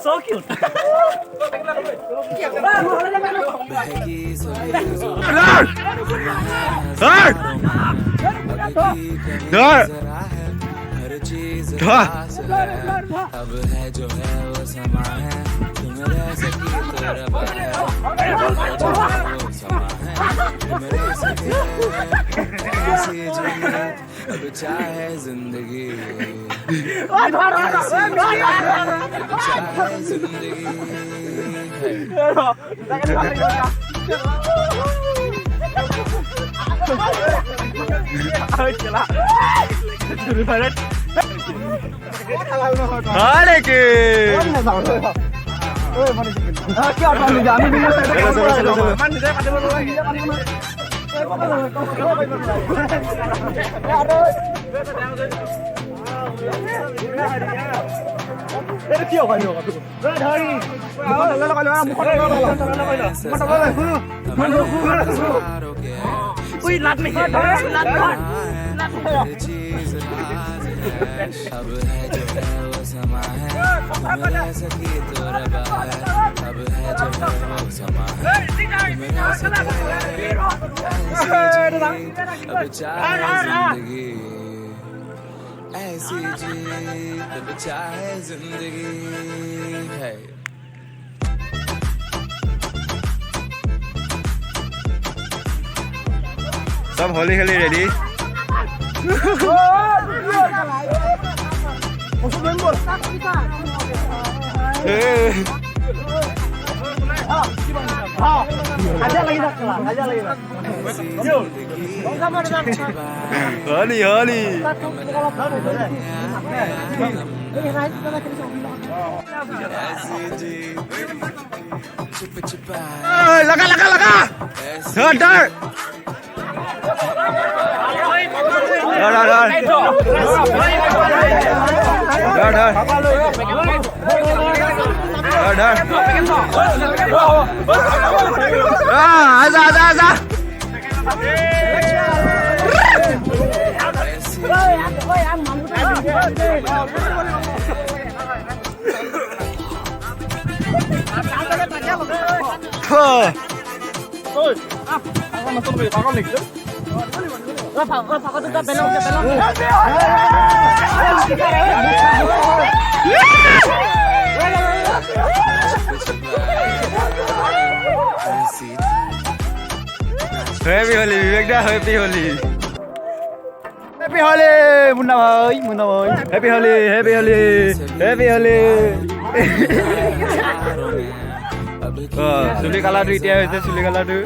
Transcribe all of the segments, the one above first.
So cute. अब है जो है वो समा है तुम रह सकी तो रबा है वो समा है तुम रह सकी ऐसी जिंदगी अब चाहे जिंदगी अब चाहे जिंदगी Hale ke. Uy, lat me. Lat me. अब है जो है वो समा है तुम रह सकी तो रबा है अब है जो है वो समा है तुम रह सकी अब चाहे जिंदगी ऐसी जीत अब चाहे जिंदगी है सब होली खेली रेडी होली होली लगा लगा लगा डर आजा आजा आजा Happy Holi, Vivek dah Happy Holi. Happy Holi, Munna boy, Munna boy. Happy Holi, Happy Holi, Happy Holi. Suli kalah tu itu ya, Suli kalah tu.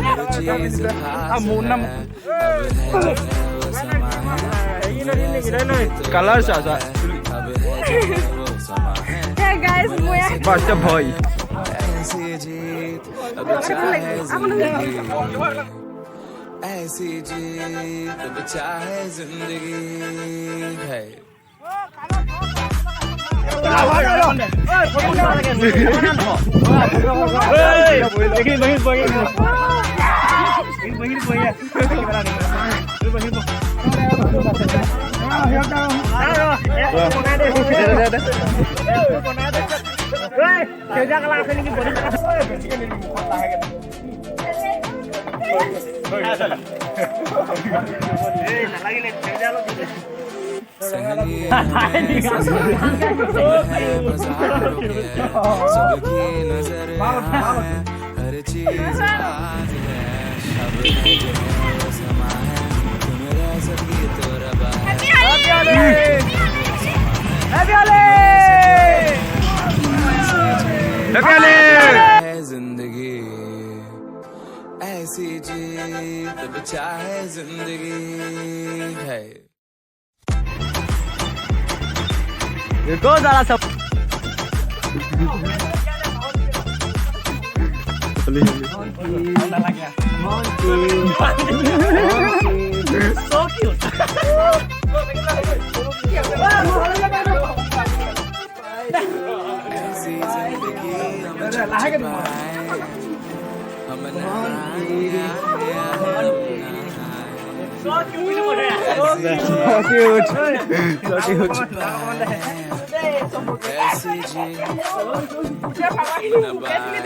Munna. Kalah sah. Hey guys, Muya. Master boy. ऐसी जीत अब चाहे जिंदगी है सबकी नजर हर चीज समा है तुम रह सकी तो रबा है जिंदगी ऐसी जीत अब चाहे जिंदगी है देखो जरा सब So cute. ऐसी जिंदगी हम So cute. cute. So cute. SCG. Nabai.